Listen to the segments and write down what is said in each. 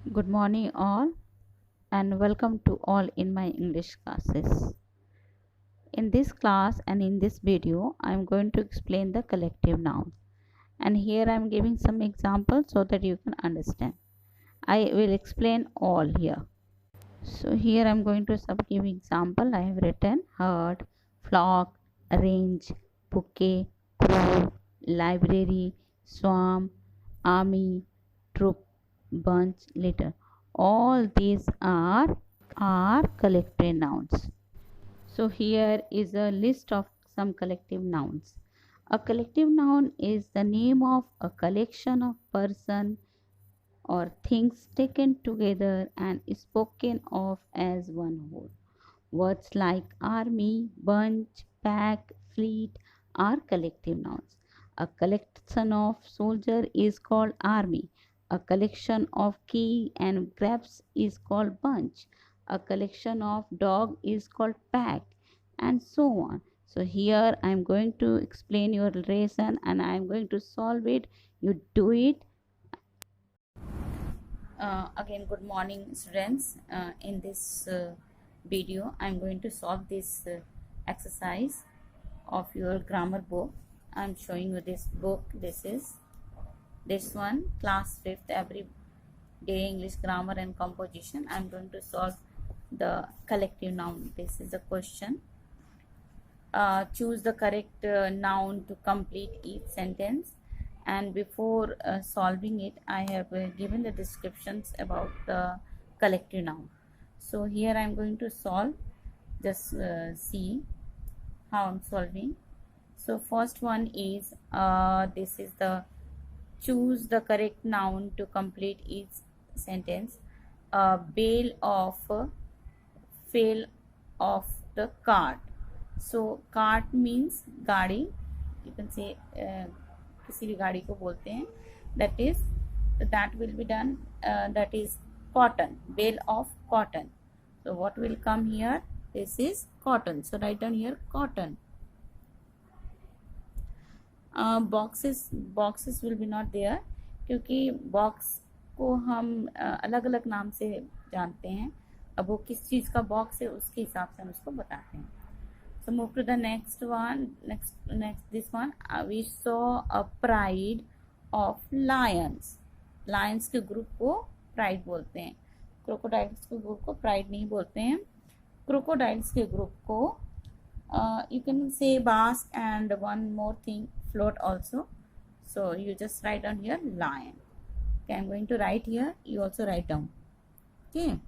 Good morning, all, and welcome to all in my English classes. In this class and in this video, I am going to explain the collective noun. And here I am giving some examples so that you can understand. I will explain all here. So here I am going to give example. I have written herd, flock, range, bouquet, grove, library, swarm, army, troop, bunch, litter. All these are collective nouns. So here is a list of some collective nouns. A collective noun is the name of a collection of person or things taken together and spoken of as one whole. Words like army, bunch, pack, fleet are collective nouns. A collection of soldier is called army. A collection of key and grapes is called bunch. A collection of dog is called pack, and so on. So here I am going to explain your lesson and I am going to solve it. You do it. Again, good morning, students. In this video, I'm going to solve this exercise of your grammar book. I'm showing you this book. This is this one, class 5th, every day English grammar and composition. I'm going to solve the collective noun. This is the question. Choose the correct noun to complete each sentence. And before solving it, I have given the descriptions about the collective noun. So here I am going to solve. Just see how I'm solving. So first one is this is the choose the correct noun to complete each sentence. Bail of fail of the cart. So cart means गाड़ी. You can say किसी भी गाड़ी को बोलते हैं. That will be done. That is cotton. Bale of cotton. So what will come here? This is cotton. So write down here cotton. Boxes will be not there क्योंकि box को हम अलग अलग नाम से जानते हैं. अब वो किस चीज का बॉक्स है उसके हिसाब से हम उसको बताते हैं. So move to the next one. Next this one. We saw a pride of lions. Lions के ग्रुप को pride बोलते हैं. Crocodiles के ग्रुप को pride नहीं बोलते हैं. Crocodiles के ग्रुप को you can say bask and one more thing, float also. So you just write down here lion. Okay, I'm going to write here. You also write down. Okay.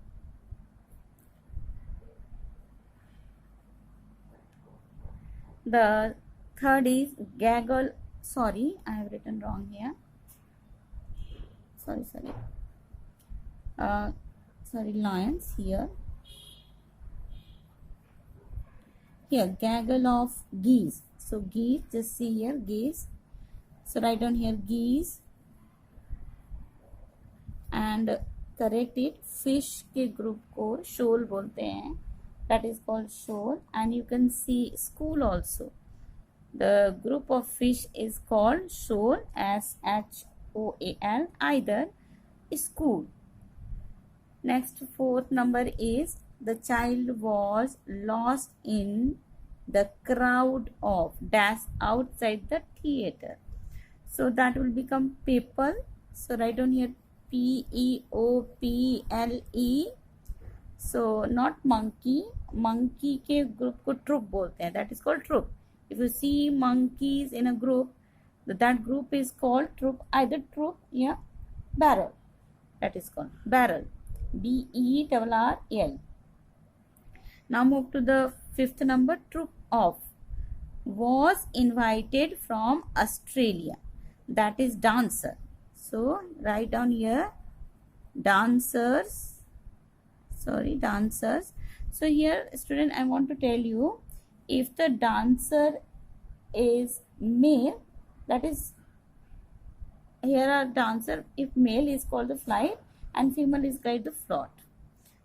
The third is gaggle. Sorry, I have written wrong here. Sorry. Sorry, lions here. Here, gaggle of geese. So geese, just see here, geese. So write down here geese and correct it. Fish के group को shoal बोलते हैं. That is called shoal. And you can see school also. The group of fish is called shoal, SHOAL, either school. Next, fourth number is the child was lost in the crowd of dash outside the theater. So that will become people. So write down here PEOPLE. So not monkey. Monkey के group को troop बोलते हैं. That is called troop. If you see monkeys in a group, that group is called troop. Either troop या barrel. That is called barrel. BERRL. Now move to the fifth number. Troop of was invited from Australia. That is dancer. So write down here dancers. Sorry, dancers. So here, student, I want to tell you, if the dancer is male, that is, here are dancer. If male is called the flight and female is called the float.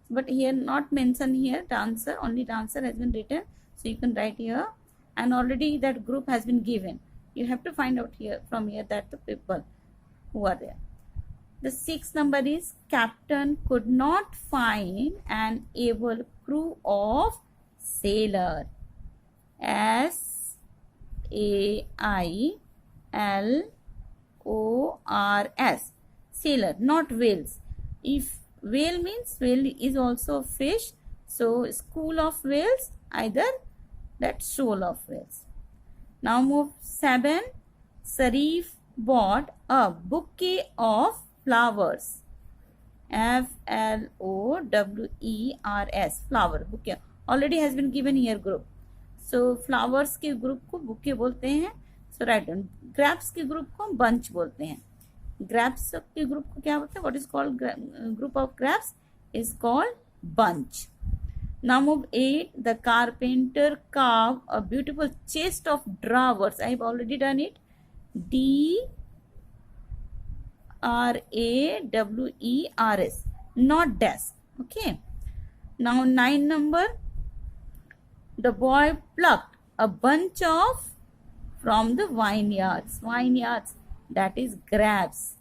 But here not mentioned here dancer, only dancer has been written. So you can write here, and already that group has been given. You have to find out here from here that the people who are there. The sixth number is captain could not find an able crew of sailor. SAILORS. Sailor, not whales. If whale means whale is also fish, so school of whales, either that shoal of whales. Now move 7. Sarif bought a bouquet of flowers. FLOWERS, flower, bouquet. Already has been given here group. So flowers के group को bouquet बोलते हैं. So write down. Grapes के group को bunch बोलते हैं. Grapes के group को क्या बोलते हैं? What is called group of grapes is called bunch. Now move 8. The carpenter carved a beautiful chest of drawers. I have already done it. DRAWERS, not desk. Okay. Now 9 number. The boy plucked a bunch of from the vineyards. Vineyards, that is grapes.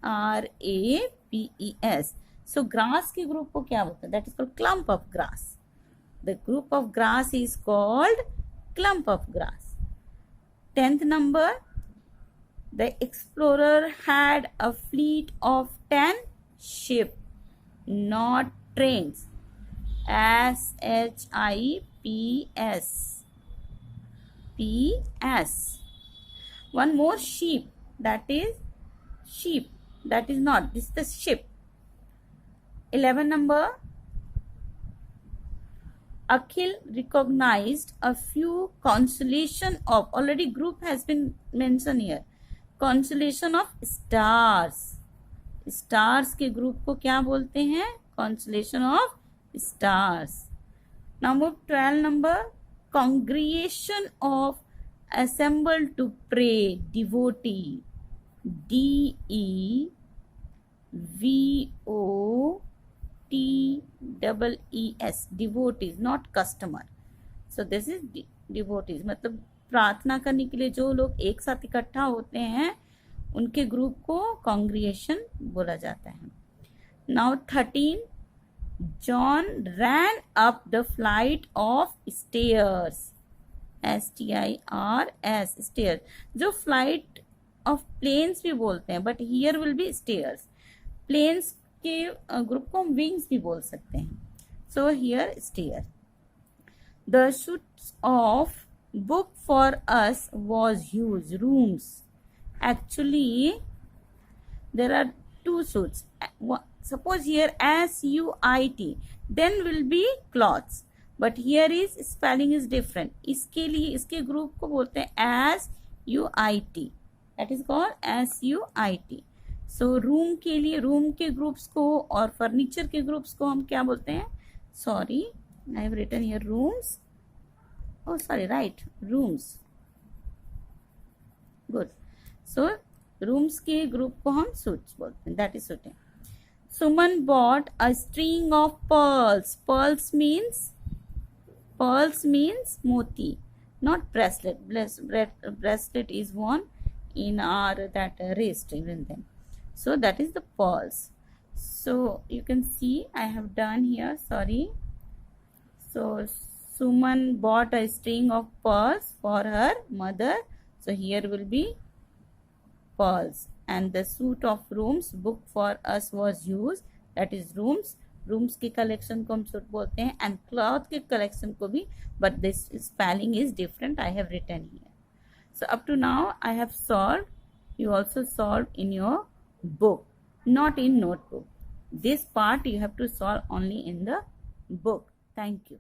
GRAPES. So grass के group को क्या बोलते हैं? That is called clump of grass. The group of grass is called clump of grass. 10th number. The explorer had a fleet of 10 ships, not trains. SHIPS. One more sheep, that is sheep, that is not, this is the ship. 11 number. Akhil recognized a few constellation of, already group has been mentioned here, constellation of stars. Stars के group को क्या बोलते हैं? Constellation of stars. Now move 12 number. Congregation of assembled to pray, devotee. DEVOTEES, devotees, not customer. So this is devotees, मतलब प्रार्थना करने के लिए जो लोग एक साथ इकट्ठा होते हैं उनके ग्रुप को कॉन्ग्रिगेशन बोला जाता है. Now 13. John ran up the flight of stairs. STIRS, stairs. जो flight of planes भी बोलते हैं, but here will be stairs. Planes के ग्रुप को हम wings भी बोल सकते हैं. So here stairs. The suits of book for us was used. Rooms. Actually, there are two suits. Suppose here SUIT, then will be cloths. But here is spelling is different. इसके लिए इसके group को बोलते हैं SUIT. That is called SUIT. So room के लिए room के groups को और फर्नीचर के ग्रुप्स को हम क्या बोलते हैं? Sorry, I have written here rooms. Oh sorry, right, rooms. Good. So rooms के ग्रुप को हम suits बोलते हैं. That is suiting. Suman bought a string of pearls. Pearls means moti, not bracelet. Bracelet is worn in our that wrist even then. So that is the pearls. So you can see I have done here. Sorry. So Suman bought a string of pearls for her mother. So here will be pearls. And the suit of rooms book for us was used. That is rooms. Rooms की collection को हम suit बोलते हैं and cloth के collection को भी, but this spelling is different. I have written here. So up to now I have solved. You also solved in your book, not in notebook. This part you have to solve only in the book. Thank you.